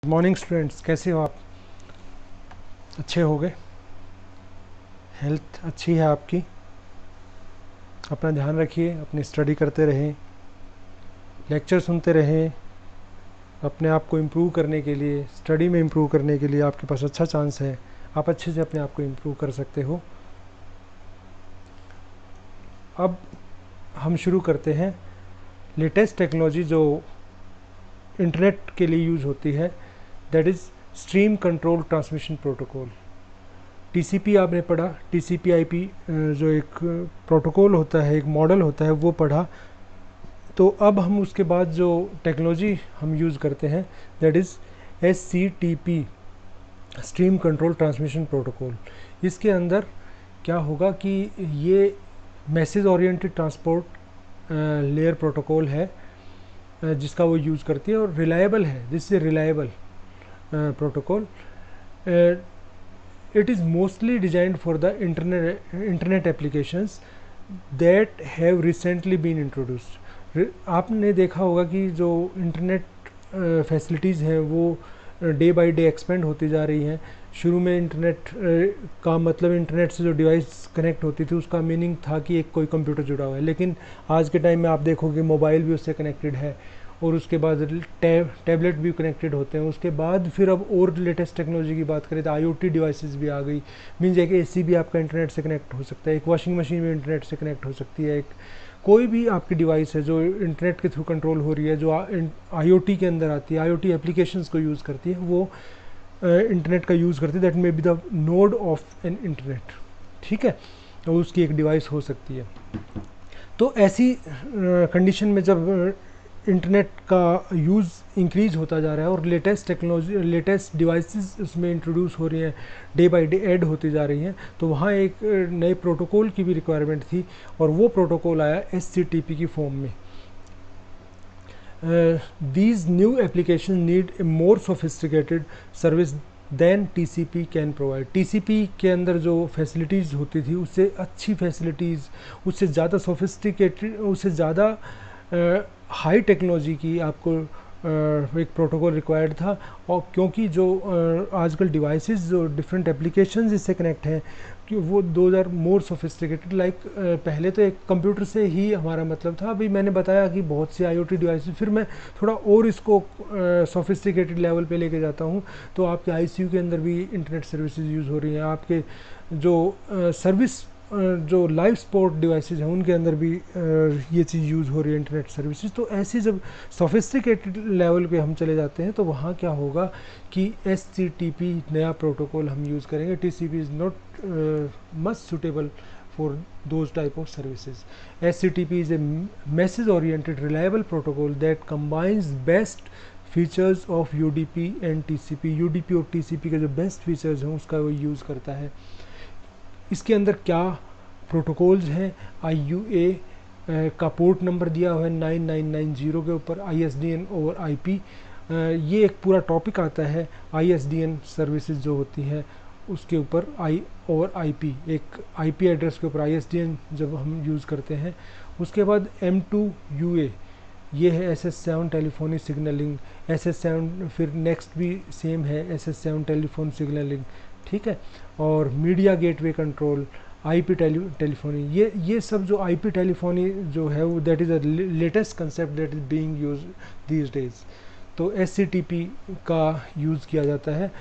Morning students, कैसे हो आप? अच्छे हो गए? हेल्थ अच्छी है आपकी? अपना ध्यान रखिए, अपनी स्टडी करते रहें, लेक्चर सुनते रहें। अपने आप को इम्प्रूव करने के लिए, स्टडी में इम्प्रूव करने के लिए आपके पास अच्छा चांस है। आप अच्छे से अपने आप को इम्प्रूव कर सकते हो। अब हम शुरू करते हैं। लेटेस्ट टेक्नोलॉजी जो इंटरनेट के लिए यूज़ होती है, that is stream control transmission protocol. TCP आपने पढ़ा, टीसीपी आईपी जो एक प्रोटोकॉल होता है, एक मॉडल होता है, वो पढ़ा। तो अब हम उसके बाद जो टेक्नोलॉजी हम यूज़ करते हैं, that is SCTP, stream control transmission protocol. इसके अंदर क्या होगा कि ये message oriented transport layer protocol है, जिसका वो यूज़ करती है और रिलायबल है। This is reliable protocol. It is mostly designed for the internet applications that have recently been introduced. आपने देखा होगा कि जो इंटरनेट फैसिलिटीज़ हैं वो डे बाय डे एक्सपेंड होती जा रही हैं। शुरू में इंटरनेट का मतलब इंटरनेट से जो डिवाइस कनेक्ट होती थी उसका मीनिंग था कि एक कोई कंप्यूटर जुड़ा हुआ है, लेकिन आज के टाइम में आप देखोगे मोबाइल भी उससे कनेक्टेड है और उसके बाद टैबलेट भी कनेक्टेड होते हैं। उसके बाद फिर अब और लेटेस्ट टेक्नोलॉजी की बात करें तो IoT डिवाइसेस भी आ गई। मीन्स एक AC भी आपका इंटरनेट से कनेक्ट हो सकता है, एक वॉशिंग मशीन भी इंटरनेट से कनेक्ट हो सकती है, एक कोई भी आपकी डिवाइस है जो इंटरनेट के थ्रू कंट्रोल हो रही है, जो IoT के अंदर आती है, IoT एप्लीकेशंस को यूज़ करती है, वो इंटरनेट का यूज़ करती है। That may be the node of an internet. ठीक है, तो उसकी एक डिवाइस हो सकती है। तो ऐसी कंडीशन में जब इंटरनेट का यूज़ इंक्रीज़ होता जा रहा है और लेटेस्ट टेक्नोलॉजी, लेटेस्ट डिवाइसेस उसमें इंट्रोड्यूस हो रही हैं, डे बाय डे ऐड होती जा रही हैं, तो वहाँ एक नए प्रोटोकॉल की भी रिक्वायरमेंट थी और वो प्रोटोकॉल आया SCTP की फॉर्म में। These new applications need a more sophisticated service than TCP can provide. TCP के अंदर जो फैसिलिटीज़ होती थी उससे अच्छी फैसिलिटीज़, उससे ज़्यादा सोफिस्टिकेटेड, उससे ज़्यादा हाई टेक्नोलॉजी की आपको एक प्रोटोकॉल रिक्वायर्ड था। और क्योंकि जो आजकल डिवाइसेस जो डिफरेंट एप्लीकेशंस इससे कनेक्ट हैं कि वो those are more sophisticated. Like पहले तो एक कंप्यूटर से ही हमारा मतलब था, अभी मैंने बताया कि बहुत सी IoT डिवाइसेस, फिर मैं थोड़ा और इसको सोफिस्टिकेटेड लेवल पे लेके जाता हूँ तो आपके ICU के अंदर भी इंटरनेट सर्विसेज यूज़ हो रही हैं, आपके जो सर्विस जो लाइफ सपोर्ट डिवाइसेज हैं उनके अंदर भी ये चीज़ यूज़ हो रही है, इंटरनेट सर्विसेज। तो ऐसी जब सोफिस्टिकेटेड लेवल पे हम चले जाते हैं तो वहाँ क्या होगा कि SCTP नया प्रोटोकॉल हम यूज़ करेंगे। TCP is not much suitable for those type of services. SCTP is a message oriented reliable protocol that combines best features of UDP and TCP। UDP और TCP के जो बेस्ट फीचर्स हैं उसका वो use करता है। इसके अंदर क्या प्रोटोकॉल्स हैं? IUA का पोर्ट नंबर दिया हुआ है 9990 के ऊपर, ISDN ओवर IP, ये एक पूरा टॉपिक आता है। ISDN सर्विसेज जो होती हैं उसके ऊपर I ओवर IP, एक IP एड्रेस के ऊपर ISDN जब हम यूज़ करते हैं। उसके बाद M2UA, ये है SS7 टेलीफोनी सिग्नलिंग। SS7 फिर नेक्स्ट भी सेम है, SS7 टेलीफोन सिग्नलिंग। ठीक है, और media gateway control, IP telephony, ये सब जो IP टेलीफोनी जो है वो that is a latest concept that is being use these days. तो SCTP का यूज़ किया जाता है।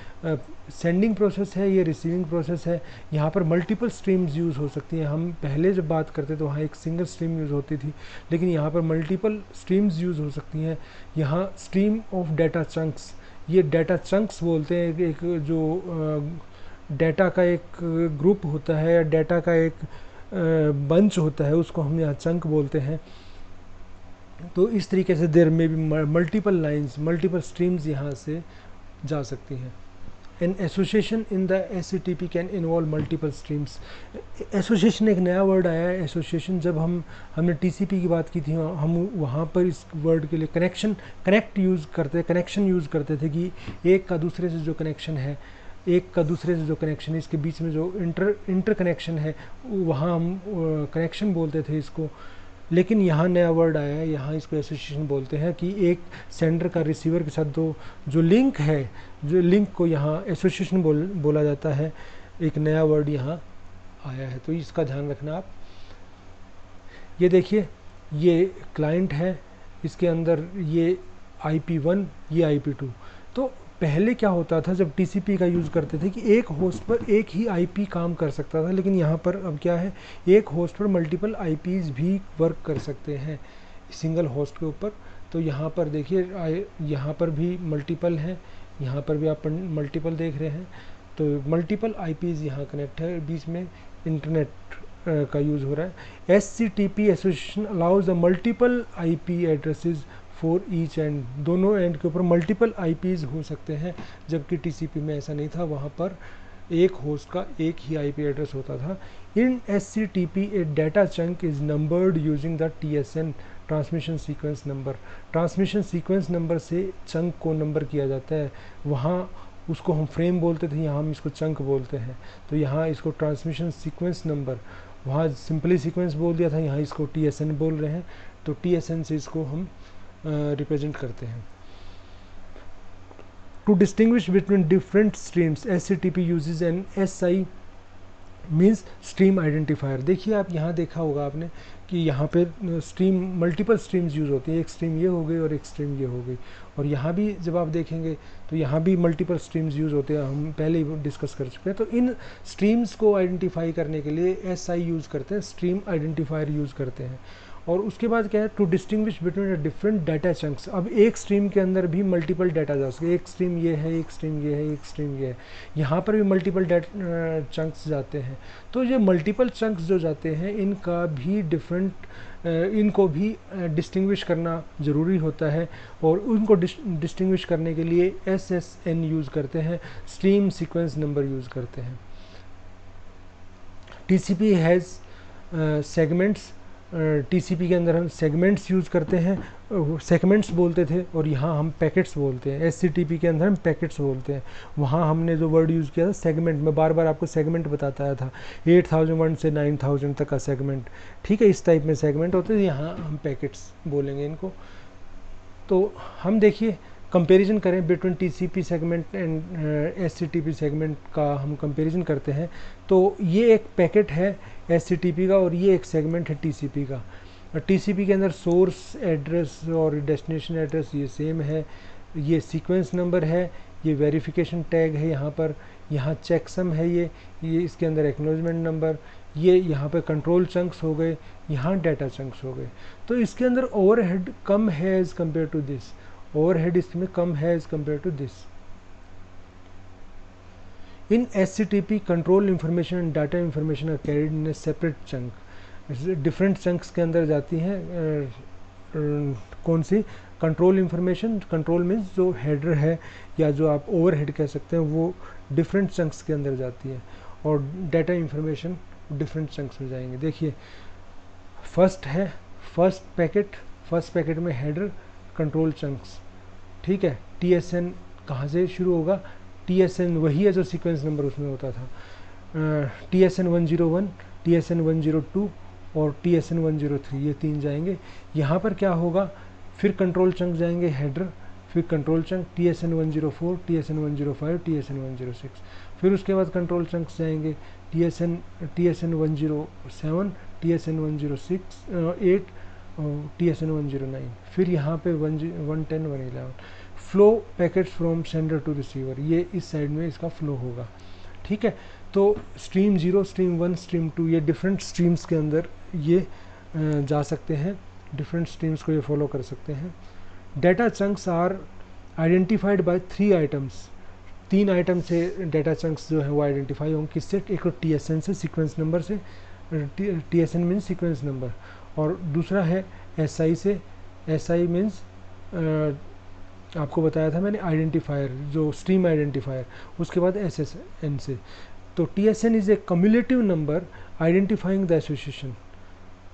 सेंडिंग प्रोसेस है, ये रिसीविंग प्रोसेस है। यहाँ पर मल्टीपल स्ट्रीम्स यूज़ हो सकती हैं। हम पहले जब बात करते तो वहाँ एक सिंगल स्ट्रीम यूज़ होती थी, लेकिन यहाँ पर मल्टीपल स्ट्रीम्स यूज़ हो सकती हैं। यहाँ स्ट्रीम ऑफ डाटा चंक्स, ये डाटा चंक्स बोलते हैं, एक जो डाटा का एक ग्रुप होता है या डाटा का एक बंच होता है, उसको हम यहाँ चंक बोलते हैं। तो इस तरीके से देर में भी मल्टीपल लाइंस, मल्टीपल स्ट्रीम्स यहाँ से जा सकती हैं। An association in the SCTP can involve multiple streams. Association एक नया वर्ड आया है, एसोसिएशन। जब हमने TCP की बात की थी, हम वहाँ पर इस वर्ड के लिए कनेक्ट यूज़ करते, कनेक्शन यूज़ करते थे कि एक का दूसरे से जो कनेक्शन है, एक का दूसरे से जो कनेक्शन है, इसके बीच में जो इंटर कनेक्शन है, वहाँ हम कनेक्शन बोलते थे इसको। लेकिन यहाँ नया वर्ड आया है, यहाँ इसको एसोसिएशन बोलते हैं कि एक सेंडर का रिसीवर के साथ दो जो लिंक है, जो लिंक को यहाँ एसोसिएशन बोला जाता है। एक नया वर्ड यहाँ आया है, तो इसका ध्यान रखना आप। ये देखिए, ये क्लाइंट है, इसके अंदर ये IP1, ये IP2। तो पहले क्या होता था जब TCP का यूज़ करते थे कि एक होस्ट पर एक ही IP काम कर सकता था, लेकिन यहाँ पर अब क्या है, एक होस्ट पर मल्टीपल IPs भी वर्क कर सकते हैं सिंगल होस्ट के ऊपर। तो यहाँ पर देखिए, यहाँ पर भी मल्टीपल हैं, यहाँ पर भी आप मल्टीपल देख रहे हैं। तो मल्टीपल IPs यहाँ कनेक्ट है, बीच में इंटरनेट का यूज़ हो रहा है। SCTP association allows the multiple IP addresses for each and, दोनों एंड के ऊपर मल्टीपल IPs हो सकते हैं, जबकि TCP में ऐसा नहीं था, वहाँ पर एक होस्ट का एक ही IP एड्रेस होता था। इन SCTP A data chunk is numbered using the TSN transmission sequence number. Transmission sequence number से चंक को नंबर किया जाता है। वहाँ उसको हम फ्रेम बोलते थे, यहाँ हम इसको चंक बोलते हैं। तो यहाँ इसको ट्रांसमिशन सीक्वेंस नंबर, वहाँ सिंपली सीक्वेंस बोल दिया था, यहाँ इसको TSN बोल रहे हैं। तो TSN से इसको हम रिप्रेजेंट करते हैं। To distinguish between different streams SCTP uses an SI means stream identifier. देखिए, आप यहाँ देखा होगा आपने कि यहाँ पे स्ट्रीम, मल्टीपल स्ट्रीम्स यूज़ होती हैं, एक स्ट्रीम ये हो गई और एक स्ट्रीम ये हो गई। और यहाँ भी जब आप देखेंगे तो यहाँ भी मल्टीपल स्ट्रीम्स यूज़ होते हैं, हम पहले ही डिस्कस कर चुके हैं। तो इन स्ट्रीम्स को आइडेंटिफाई करने के लिए SI यूज़ करते हैं, स्ट्रीम आइडेंटिफायर यूज़ करते हैं। और उसके बाद क्या है, to distinguish between different data chunks. अब एक स्ट्रीम के अंदर भी मल्टीपल डाटा जा सकते, एक स्ट्रीम ये है, एक स्ट्रीम ये है, एक स्ट्रीम ये है, यहाँ पर भी मल्टीपल चंक्स जाते हैं। तो ये मल्टीपल चंक्स जो जाते हैं, इनका भी इनको भी डिस्टिंग्विश करना ज़रूरी होता है। और उनको डिस्टिंग्विश करने के लिए SSN यूज़ करते हैं, स्ट्रीम सीक्वेंस नंबर यूज़ करते हैं। TCP has segments. TCP के अंदर हम सेगमेंट्स यूज़ करते हैं, सेगमेंट्स बोलते थे, और यहाँ हम पैकेट्स बोलते हैं। SCTP के अंदर हम पैकेट्स बोलते हैं। वहाँ हमने जो वर्ड यूज़ किया था सेगमेंट, मैं बार बार आपको सेगमेंट बताता आया था, 8001 से 9000 तक का सेगमेंट, ठीक है, इस टाइप में सेगमेंट होते थे। यहाँ हम पैकेट्स बोलेंगे इनको। तो हम देखिए कंपैरिजन करें between TCP segment and SCTP segment का, हम कंपैरिजन करते हैं। तो ये एक पैकेट है SCTP का और ये एक सेगमेंट है TCP का। TCP के अंदर सोर्स एड्रेस और डेस्टिनेशन एड्रेस ये सेम है, ये सीक्वेंस नंबर है, ये वेरिफिकेशन टैग है यहाँ पर, यहाँ चेकसम है, ये इसके अंदर एक्नॉलेजमेंट नंबर, ये यहाँ पे कंट्रोल चंक्स हो गए, यहाँ डाटा चंक्स हो गए। तो इसके अंदर ओवरहेड कम है as compare to this, overhead इसमें कम है as compare to this. In SCTP control information and data information are carried in a separate chunk. Different chunks के अंदर जाती हैं कौन सी, कंट्रोल इन्फॉर्मेशन। कंट्रोल मीन्स जो हेडर है या जो आप ओवरहेड कह सकते हैं, वो डिफरेंट चंक्स के अंदर जाती है। और डाटा इन्फॉर्मेशन डिफरेंट चंक्स में जाएंगे। देखिए, फर्स्ट है फर्स्ट पैकेट में हेडर कंट्रोल चंक्स, ठीक है। TSN कहाँ से शुरू होगा, TSN वही है जो सीक्वेंस नंबर उसमें होता था, TSN 101, TSN 102 और TSN 103, ये 3 जाएंगे। यहाँ पर क्या होगा, फिर कंट्रोल चंक जाएंगे हेडर, फिर control chunk TSN 104, TSN 105, TSN 106, फिर उसके बाद कंट्रोल चंक्स जाएंगे TSN 107, TSN 106, 8, TSN 109, फिर यहाँ पे 110, 111। Flow packets from sender to receiver, ये इस साइड में इसका फ्लो होगा, ठीक है। तो स्ट्रीम 0, स्ट्रीम 1, स्ट्रीम 2, ये डिफरेंट स्ट्रीम्स के अंदर ये जा सकते हैं, डिफरेंट स्ट्रीम्स को ये फॉलो कर सकते हैं। Data chunks are identified by 3 items. 3 item से डाटा चंक्स जो है वो आइडेंटिफाई होंगे, किससे, एक तो TSN से, सीक्वेंस नंबर से, TSN मीन्स सीक्वेंस नंबर, और दूसरा है SI से, SI मीन्स आपको बताया था मैंने आइडेंटिफायर, जो स्ट्रीम आइडेंटिफायर, उसके बाद SSN से। तो TSN is a cumulative number identifying the association.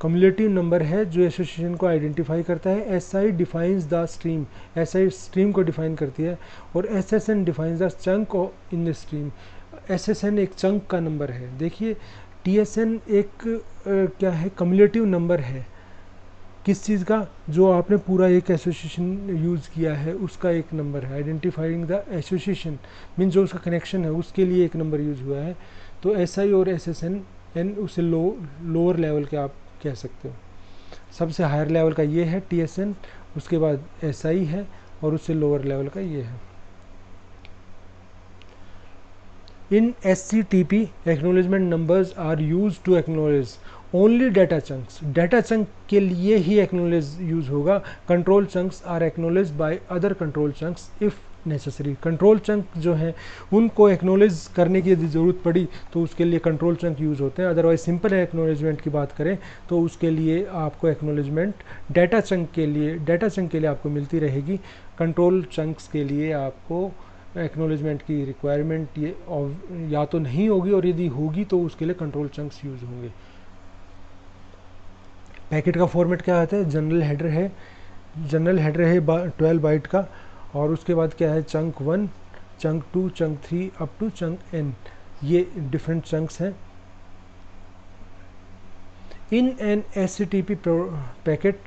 Cumulative number है जो एसोसिएशन को आइडेंटिफाई करता है। SI defines the stream, SI stream को डिफाइन करती है, और SSN defines the chunk in the stream. SSN एक चंक का नंबर है। देखिए, TSN एक क्या है, कम्युलेटिव नंबर है, किस चीज़ का? जो आपने पूरा एक एसोसिएशन यूज़ किया है उसका एक नंबर है। आइडेंटिफाइंग द एसोसिएशन मीन जो उसका कनेक्शन है उसके लिए एक नंबर यूज़ हुआ है। तो SI और SSN एन उसे लोअर लेवल के आप कह सकते हो। सबसे हायर लेवल का ये है TSN, उसके बाद SI है और उससे लोअर लेवल का ये है। In SCTP acknowledgement numbers are use to acknowledge only data chunks. Data chunk के लिए ही एक्नॉलेज यूज होगा। Control chunks are acknowledge by other control chunks if necessary. Control chunk जो हैं उनको एक्नॉलेज करने की यदि ज़रूरत पड़ी तो उसके लिए कंट्रोल चंक यूज़ होते हैं। अदरवाइज सिंपल एक्नॉलेजमेंट की बात करें तो उसके लिए आपको एक्नॉलेजमेंट डाटा चंक के लिए आपको मिलती रहेगी। कंट्रोल चंक्स के लिए आपको एक्नॉलेजमेंट की रिक्वायरमेंट ये या तो नहीं होगी, और यदि होगी तो उसके लिए कंट्रोल चंक्स यूज़ होंगे। पैकेट का फॉर्मेट क्या आता है? जनरल हेडर है 12 बाइट का, और उसके बाद क्या है? Chunk 1, chunk 2, chunk 3 up to chunk n, ये डिफरेंट चंक्स हैं। In an SCTP packet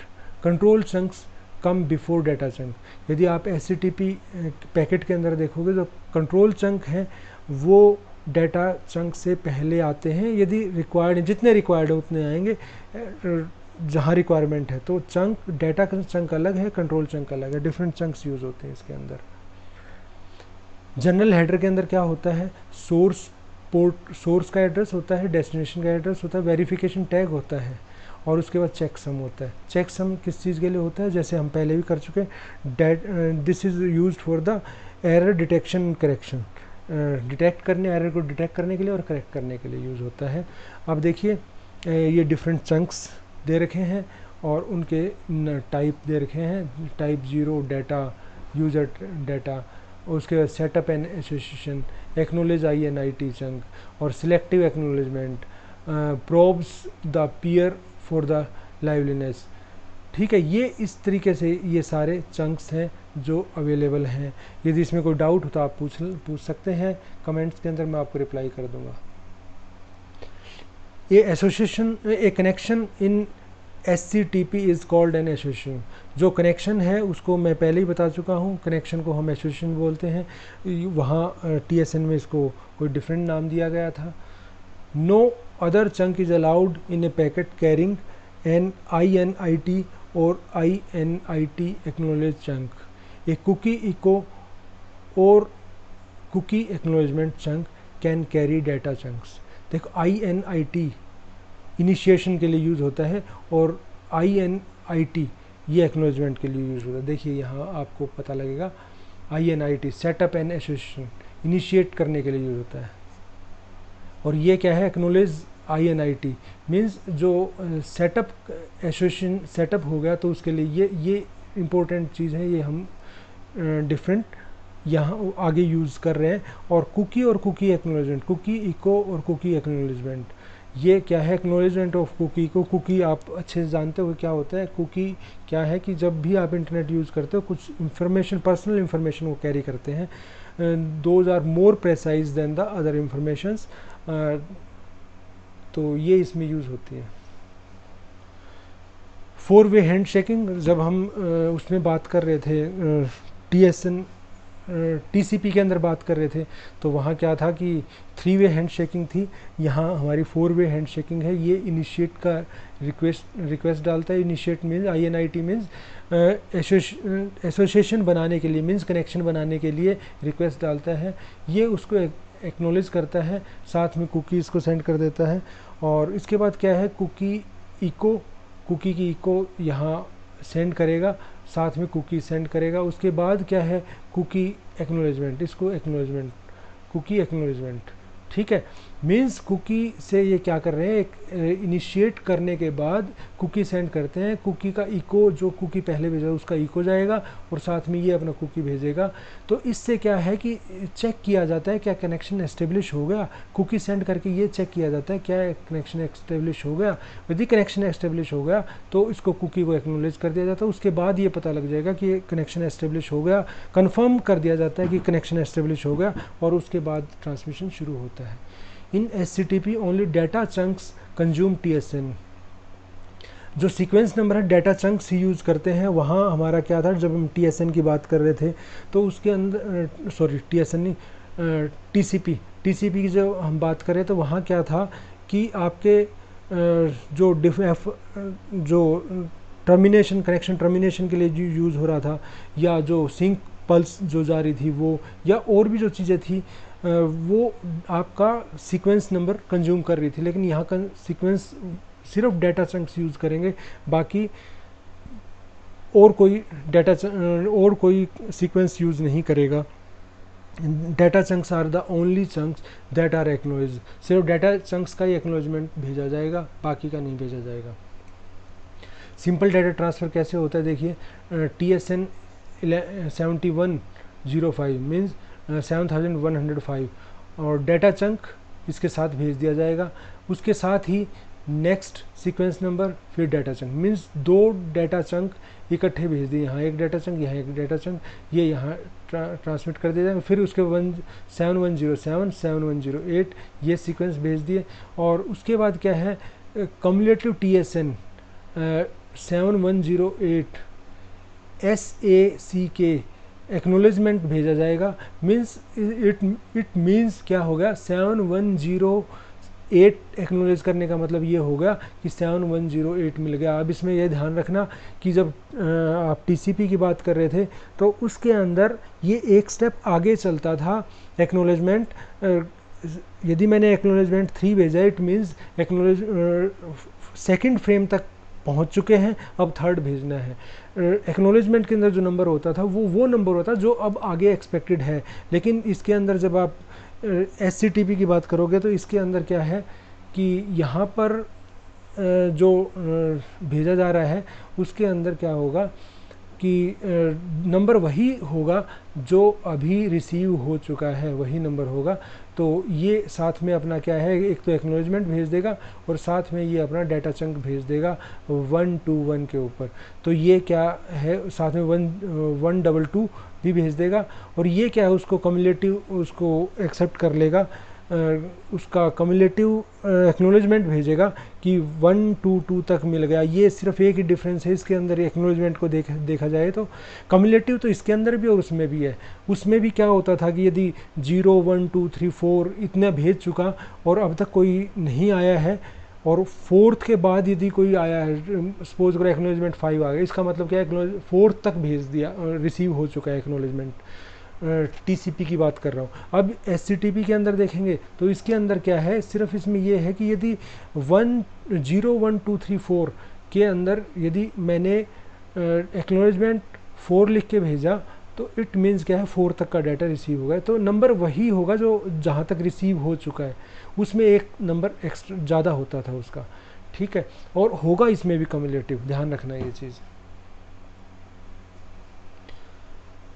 control chunks come before data chunk. यदि आप SCTP पैकेट के अंदर देखोगे तो कंट्रोल चंक हैं वो डाटा चंक से पहले आते हैं। यदि रिक्वायर्ड, जितने रिक्वायर्ड है उतने आएंगे जहाँ रिक्वायरमेंट है। तो चंक, डाटा का चंक अलग है, कंट्रोल चंक अलग है, डिफरेंट चंक्स यूज होते हैं इसके अंदर। जनरल हेडर के अंदर क्या होता है? सोर्स का एड्रेस होता है, डेस्टिनेशन का एड्रेस होता है, वेरिफिकेशन टैग होता है, और उसके बाद चेक सम होता है। चेक सम किस चीज़ के लिए होता है? जैसे हम पहले भी कर चुके हैं, this is used for the error detection and correction. Error को डिटेक्ट करने के लिए और करेक्ट करने के लिए यूज़ होता है। अब देखिए ये डिफरेंट चंक्स दे रखे हैं और उनके टाइप दे रखे हैं। टाइप 0 डाटा, यूजर डाटा, उसके बाद setup and association, acknowledge INIT chunk, और selective acknowledgement, probes the peer for the liveliness. ठीक है, ये इस तरीके से ये सारे चंक्स हैं जो अवेलेबल हैं। यदि इसमें कोई डाउट हो तो आप पूछ सकते हैं कमेंट्स के अंदर, मैं आपको रिप्लाई कर दूंगा। ये association, A connection in SCTP is called an association. जो कनेक्शन है उसको मैं पहले ही बता चुका हूँ, कनेक्शन को हम एसोसिएशन बोलते हैं। वहाँ TSN में इसको कोई डिफरेंट नाम दिया गया था। No other chunk is allowed in a packet carrying an INIT और INIT acknowledge chunk. A cookie echo और cookie acknowledgement chunk can carry data chunks. देखो INIT इनिशिएशन के लिए यूज़ होता है और INIT ये एक्नॉलेजमेंट के लिए यूज़ होता है। देखिए यहाँ आपको पता लगेगा, INIT setup and association, initiate करने के लिए यूज़ होता है। और ये क्या है? एक्नॉलेज INIT मीन्स जो सेटअप एसोसिएशन सेटअप हो गया तो उसके लिए ये इम्पोर्टेंट चीज़ है, ये हम डिफरेंट यहाँ आगे यूज़ कर रहे हैं। और कुकी एक्नॉलेजमेंट, कुकी इको और कुकी एक्नॉलेजमेंट, ये क्या है? एक्नॉलेजमेंट ऑफ कुकी को, कुकी आप अच्छे से जानते हो क्या होता है। कुकी क्या है कि जब भी आप इंटरनेट यूज़ करते हो कुछ इंफॉर्मेशन, पर्सनल इंफॉर्मेशन वो कैरी करते हैं। Those are more precise than the other informations, तो ये इसमें यूज़ होती है। 4-वे हैंड शेकिंग, जब हम उसमें बात कर रहे थे TSN TCP के अंदर बात कर रहे थे तो वहाँ क्या था कि 3-वे हैंड शेकिंग थी। यहाँ हमारी 4-वे हैंड शेकिंग है। ये इनिशिएट का रिक्वेस्ट डालता है। Initiate means INIT means association बनाने के लिए, मीन्स कनेक्शन बनाने के लिए रिक्वेस्ट डालता है। ये उसको एक्नॉलेज करता है, साथ में कुकीज़ को सेंड कर देता है। और इसके बाद क्या है? कुकी की इको यहाँ सेंड करेगा, साथ में कुकी सेंड करेगा। उसके बाद क्या है? कुकी एक्नॉलेजमेंट, इसको एक्नॉलेजमेंट, कुकी एक्नॉलेजमेंट, ठीक है। मीन्स कुकी से ये क्या कर रहे हैं? इनिशिएट करने के बाद कुकी सेंड करते हैं। कुकी का इको, जो कुकी पहले भेजा उसका इको जाएगा और साथ में ये अपना कुकी भेजेगा। तो इससे क्या है कि चेक किया जाता है क्या कनेक्शन एस्टेब्लिश हो गया। कुकी सेंड करके ये चेक किया जाता है क्या कनेक्शन एस्टेब्लिश हो गया। यदि कनेक्शन एस्टेब्लिश हो गया तो इसको कुकी को एक्नॉलेज कर दिया जाता है। उसके बाद ये पता लग जाएगा कि कनेक्शन एस्टेब्लिश हो गया, कन्फर्म कर दिया जाता है कि कनेक्शन एस्टेब्लिश हो गया, और उसके बाद ट्रांसमिशन शुरू होता है। In SCTP only data chunks consume TSN. जो सीक्वेंस नंबर है डाटा चंक्स ही यूज़ करते हैं। वहाँ हमारा क्या था, जब हम TSN की बात कर रहे थे तो उसके अंदर सॉरी TSN नहीं, TCP की जब हम बात करें तो वहाँ क्या था कि आपके जो टर्मिनेशन, कनेक्शन टर्मिनेशन के लिए जो यूज़ हो रहा था, या जो सिंक पल्स जो जा रही थी वो, या और भी जो चीज़ें थी वो आपका सीक्वेंस नंबर कंज्यूम कर रही थी। लेकिन यहाँ का सीक्वेंस सिर्फ डाटा चंक्स यूज़ करेंगे, बाकी और कोई सीक्वेंस यूज़ नहीं करेगा। Data chunks are the only chunks that are acknowledge. सिर्फ डाटा चंक्स का ही एक्नोलेजमेंट भेजा जाएगा, बाकी का नहीं भेजा जाएगा। सिंपल डाटा ट्रांसफ़र कैसे होता है देखिए, TSN 7105 मीन्स 7105, और डाटा चंक इसके साथ भेज दिया जाएगा। उसके साथ ही नेक्स्ट सीक्वेंस नंबर, फिर data chunk, means 2 data chunk इकट्ठे भेज दिए, यहाँ एक डाटा चंक, यहाँ एक डाटा चंक, ये यहाँ ट्रांसमिट कर दिया जाएगा। फिर उसके 7107 7108 ये सीक्वेंस भेज दिए। और उसके बाद क्या है, कम्युलेटिव TSN 7108 SACK एक्नोलेजमेंट भेजा जाएगा। मीन्स इट मीन्स क्या हो गया, 7108 एक्नोलेज करने का मतलब ये हो गया कि 7108 मिल गया। अब इसमें यह ध्यान रखना कि जब आप TCP की बात कर रहे थे तो उसके अंदर ये एक स्टेप आगे चलता था एक्नोलेजमेंट। यदि मैंने एक्नोलेजमेंट 3 भेजा, इट मीन्स सेकंड फ्रेम तक पहुंच चुके हैं, अब थर्ड भेजना है। एक्नोलेजमेंट के अंदर जो नंबर होता था वो नंबर होता जो अब आगे एक्सपेक्टेड है। लेकिन इसके अंदर जब आप SCTP की बात करोगे तो इसके अंदर क्या है कि यहाँ पर जो भेजा जा रहा है उसके अंदर क्या होगा कि नंबर वही होगा जो अभी रिसीव हो चुका है, वही नंबर होगा। तो ये साथ में अपना क्या है, एक तो एक्नोलेजमेंट भेज देगा और साथ में ये अपना डाटा चंक भेज देगा 121 के ऊपर। तो ये क्या है, साथ में 122 भी भेज देगा। और ये क्या है, उसको कम्युलेटिव उसको एक्सेप्ट कर लेगा, उसका कम्युलेटिव एक्नोलेजमेंट भेजेगा कि 122 तक मिल गया। ये सिर्फ एक ही डिफरेंस है इसके अंदर एक्नोलेजमेंट को देखा जाए तो। कम्युलेटिव तो इसके अंदर भी और उसमें भी है। उसमें भी क्या होता था कि यदि 0 1 2 3 4 इतना भेज चुका और अब तक कोई नहीं आया है, और फोर्थ के बाद यदि कोई आया है, सपोज करो एक्नोलेजमेंट 5 आ गया, इसका मतलब क्या है, फोर्थ तक भेज दिया, रिसीव हो चुका है एक्नोलेजमेंट। TCP की बात कर रहा हूँ। अब SCTP के अंदर देखेंगे तो इसके अंदर क्या है, सिर्फ इसमें यह है कि यदि 1 0 1 2 3 4 के अंदर यदि मैंने एक्नोलेजमेंट 4 लिख के भेजा तो इट मीन्स क्या है, 4 तक का डाटा रिसीव होगा। तो नंबर वही होगा जो जहाँ तक रिसीव हो चुका है, उसमें एक नंबर एक्स्ट्रा ज़्यादा होता था उसका, ठीक है। और होगा इसमें भी कम्युलेटिव, ध्यान रखना ये चीज़।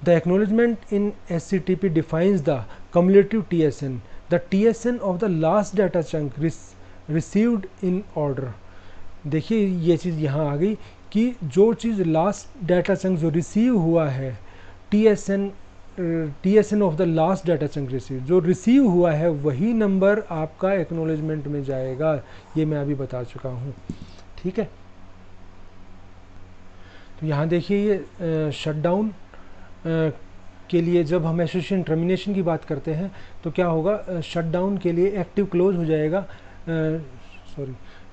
The acknowledgement in SCTP defines the cumulative TSN, the TSN of the last data chunk received in order। देखिए ये चीज़ यहाँ आ गई कि जो चीज़ लास्ट डाटा चंक जो रिसीव हुआ है, TSN of the last data chunk receive, जो रिसीव हुआ है वही नंबर आपका एक्नोलेजमेंट में जाएगा। ये मैं अभी बता चुका हूँ, ठीक है। तो यहाँ देखिए ये शटडाउन के लिए जब हम एसोसिएशन टर्मिनेशन की बात करते हैं तो क्या होगा, शटडाउन के लिए एक्टिव क्लोज हो जाएगा,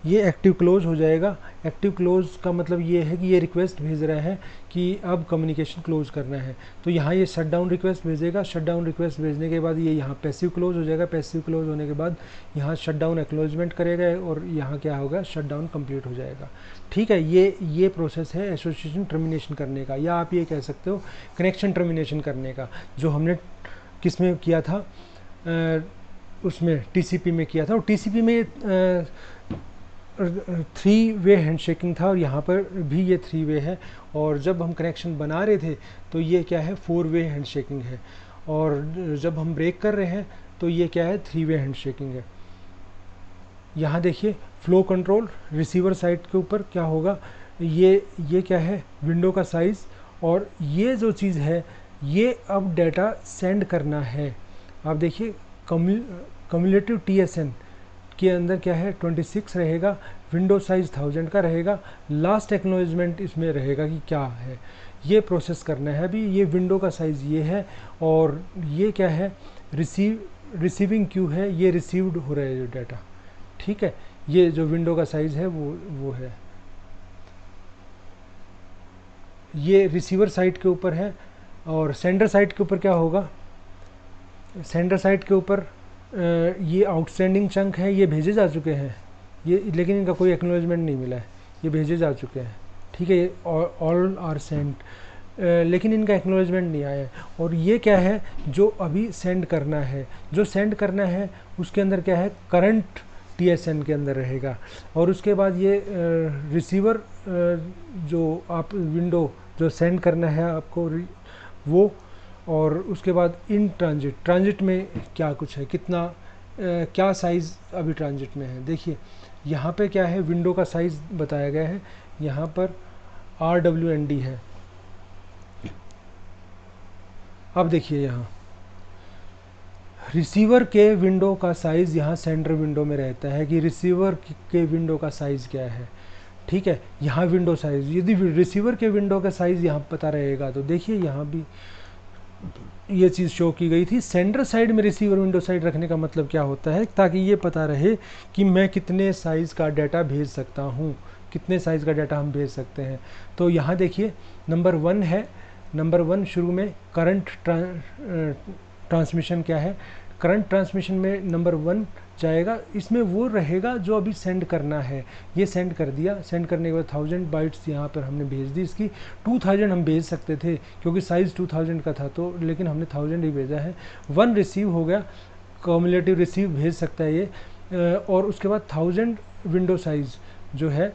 ये एक्टिव क्लोज हो जाएगा। एक्टिव क्लोज का मतलब ये है कि ये रिक्वेस्ट भेज रहा है कि अब कम्युनिकेशन क्लोज करना है, तो यहाँ ये शटडाउन रिक्वेस्ट भेजेगा। शटडाउन रिक्वेस्ट भेजने के बाद ये यहाँ पैसिव क्लोज हो जाएगा। पैसिव क्लोज होने के बाद यहाँ शटडाउन एक्नॉलेजमेंट करेगा और यहाँ क्या होगा, शटडाउन कंप्लीट हो जाएगा, ठीक है। ये प्रोसेस है एसोसिएशन टर्मिनेशन करने का, या आप ये कह सकते हो कनेक्शन टर्मिनेशन करने का, जो हमने किस में किया था, उसमें TCP में किया था। और TCP में 3 वे हैंडशेकिंग था और यहाँ पर भी ये 3 वे है। और जब हम कनेक्शन बना रहे थे तो ये क्या है, 4 वे हैंडशेकिंग है। और जब हम ब्रेक कर रहे हैं तो ये क्या है, 3 वे हैंडशेकिंग है। यहाँ देखिए फ्लो कंट्रोल रिसीवर साइड के ऊपर क्या होगा, ये क्या है, विंडो का साइज़, और ये जो चीज़ है ये अब डाटा सेंड करना है। आप देखिए कम्युलेटिव TSN के अंदर क्या है, 26 रहेगा, विंडो साइज़ 1000 का रहेगा, लास्ट एक्नॉलेजमेंट इसमें रहेगा कि क्या है, ये प्रोसेस करना है। अभी ये विंडो का साइज़ ये है, और ये क्या है, रिसीविंग क्यू है, ये रिसीव्ड हो रहा है जो डाटा, ठीक है। ये जो विंडो का साइज़ है वो है, ये रिसीवर साइड के ऊपर है। और सेंडर साइड के ऊपर क्या होगा, सेंडर साइड के ऊपर ये आउटस्टैंडिंग चंक है, ये भेजे जा चुके हैं, ये लेकिन इनका कोई एक्नॉलेजमेंट नहीं मिला है, ये भेजे जा चुके हैं, ठीक है, ऑल आर सेंड, लेकिन इनका एक्नॉलेजमेंट नहीं आया है। और ये क्या है जो अभी सेंड करना है, जो सेंड करना है उसके अंदर क्या है, करंट TSN के अंदर रहेगा। और उसके बाद ये रिसीवर जो आप विंडो जो सेंड करना है आपको वो, और उसके बाद इन ट्रांजिट, ट्रांजिट में क्या कुछ है, कितना क्या साइज़ अभी ट्रांजिट में है। देखिए यहाँ पे क्या है, विंडो का साइज़ बताया गया है, यहाँ पर RWND है। अब देखिए यहाँ रिसीवर के विंडो का साइज़ यहाँ सेंटर विंडो में रहता है कि रिसीवर के विंडो का साइज़ क्या है, ठीक है। यहाँ विंडो साइज़, यदि रिसीवर के विंडो का साइज़ यहाँ पता रहेगा तो देखिए यहाँ भी ये चीज़ शो की गई थी। सेंडर साइड में रिसीवर विंडो साइड रखने का मतलब क्या होता है, ताकि ये पता रहे कि मैं कितने साइज़ का डाटा भेज सकता हूँ, कितने साइज़ का डाटा हम भेज सकते हैं। तो यहाँ देखिए नंबर 1 है, नंबर 1 शुरू में करंट ट्रांसमिशन क्या है, करंट ट्रांसमिशन में नंबर 1 जाएगा, इसमें वो रहेगा जो अभी सेंड करना है। ये सेंड कर दिया, सेंड करने के बाद 1000 बाइट्स यहाँ पर हमने भेज दी। इसकी 2000 हम भेज सकते थे क्योंकि साइज़ 2000 का था, तो लेकिन हमने 1000 ही भेजा है। 1 रिसीव हो गया, कम्युलेटिव रिसीव भेज सकता है ये। और उसके बाद 1000 विंडो साइज़ जो है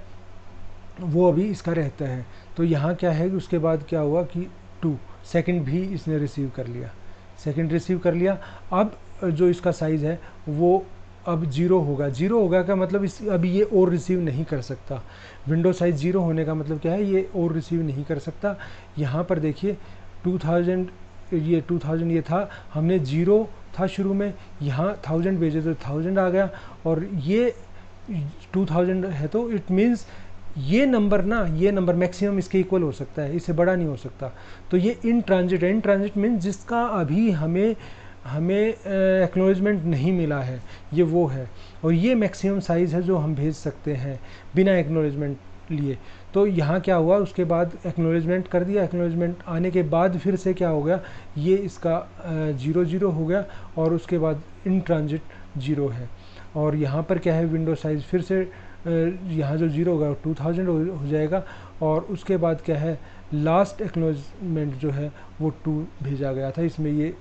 वो अभी इसका रहता है। तो यहाँ क्या है कि उसके बाद क्या हुआ कि 2 सेकेंड भी इसने रिसीव कर लिया, सेकेंड रिसीव कर लिया। अब जो इसका साइज़ है वो अब 0 होगा। 0 होगा का मतलब इस अभी ये और रिसीव नहीं कर सकता। विंडो साइज़ 0 होने का मतलब क्या है, ये और रिसीव नहीं कर सकता। यहाँ पर देखिए 2000, ये 2000 ये था, हमने 0 था शुरू में, यहाँ 1000 भेजे तो 1000 आ गया, और ये 2000 है, तो इट मीन्स ये नंबर ना, ये नंबर मैक्सिमम इसके इक्वल हो सकता है, इससे बड़ा नहीं हो सकता। तो ये इन ट्रांजिट है, इन ट्रांजिट मीन्स जिसका अभी हमें एक्नॉलेजमेंट नहीं मिला है, ये वो है। और ये मैक्सिमम साइज़ है जो हम भेज सकते हैं बिना एक्नॉलेजमेंट लिए। तो यहाँ क्या हुआ, उसके बाद एक्नॉलेजमेंट कर दिया, एक्नॉलेजमेंट आने के बाद फिर से क्या हो गया, ये इसका 0 हो गया, और उसके बाद इन ट्रांजिट 0 है। और यहाँ पर क्या है, विंडो साइज़ फिर से यहाँ जो 0 होगा 2000 हो जाएगा, और उसके बाद क्या है, लास्ट एक्नॉलेजमेंट जो है वो 2 भेजा गया था। इसमें ये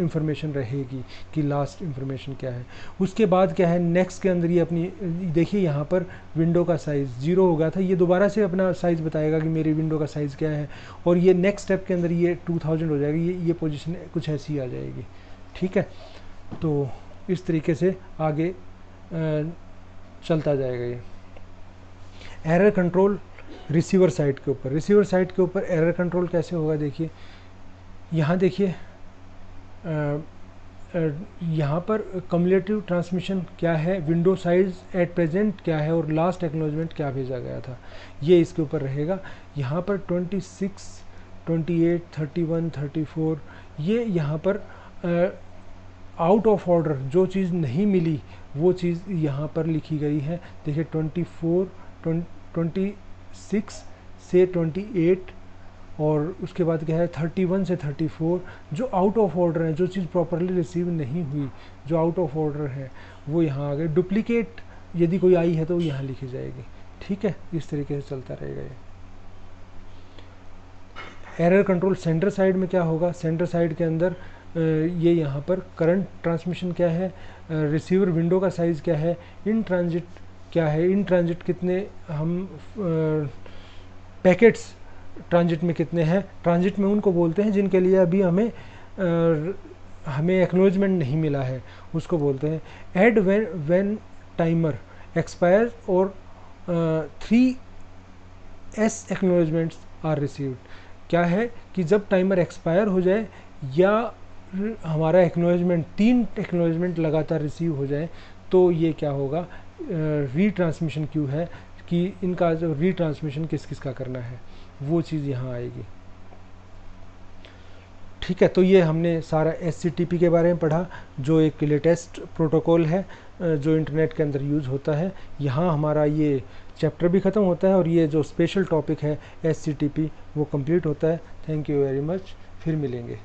इंफॉर्मेशन रहेगी कि लास्ट इंफॉर्मेशन क्या है। उसके बाद क्या है, नेक्स्ट के अंदर ये अपनी, देखिए यहाँ पर विंडो का साइज़ 0 हो गया था, ये दोबारा से अपना साइज़ बताएगा कि मेरी विंडो का साइज़ क्या है, और ये नेक्स्ट स्टेप के अंदर ये 2000 हो जाएगी, ये पोजीशन कुछ ऐसी आ जाएगी, ठीक है। तो इस तरीके से आगे चलता जाएगा। ये एरर कंट्रोल रिसीवर साइड के ऊपर, रिसीवर साइड के ऊपर एरर कंट्रोल कैसे होगा, देखिए यहाँ देखिए यहाँ पर कम्युलेटिव ट्रांसमिशन क्या है, विंडो साइज एट प्रेजेंट क्या है, और लास्ट एक्नॉलेजमेंट क्या भेजा गया था, ये इसके ऊपर रहेगा। यहाँ पर 26, 28, 31, 34, ये यहाँ पर आउट ऑफ ऑर्डर जो चीज़ नहीं मिली वो चीज़ यहाँ पर लिखी गई है। देखिए 24, 26 से 28, और उसके बाद क्या है 31 से 34, जो आउट ऑफ ऑर्डर है, जो चीज़ प्रॉपरली रिसीव नहीं हुई, जो आउट ऑफ ऑर्डर है वो यहाँ आ गए। डुप्लीकेट यदि कोई आई है तो यहाँ लिखी जाएगी, ठीक है। इस तरीके से चलता रहेगा ये। एरर कंट्रोल सेंटर साइड में क्या होगा, सेंटर साइड के अंदर ये यहाँ पर करंट ट्रांसमिशन क्या है, रिसीवर विंडो का साइज़ क्या है, इन ट्रांजिट क्या है, इन ट्रांजिट कितने हम पैकेट्स ट्रांजिट में कितने हैं। ट्रांजिट में उनको बोलते हैं जिनके लिए अभी हमें एक्नॉलेजमेंट नहीं मिला है, उसको बोलते हैं एड व्हेन टाइमर एक्सपायर और 3S एक्नॉलेजमेंट्स आर रिसीव्ड। क्या है कि जब टाइमर एक्सपायर हो जाए या हमारा एक्नॉलेजमेंट 3 एक्नॉलेजमेंट लगातार रिसीव हो जाए, तो ये क्या होगा, रीट्रांसमिशन क्यू है कि इनका जो रीट्रांसमिशन किस किस का करना है, वो चीज़ यहाँ आएगी। ठीक है, तो ये हमने सारा SCTP के बारे में पढ़ा, जो एक लेटेस्ट प्रोटोकॉल है जो इंटरनेट के अंदर यूज़ होता है। यहाँ हमारा ये चैप्टर भी ख़त्म होता है और ये जो स्पेशल टॉपिक है SCTP वो कंप्लीट होता है। थैंक यू वेरी मच, फिर मिलेंगे।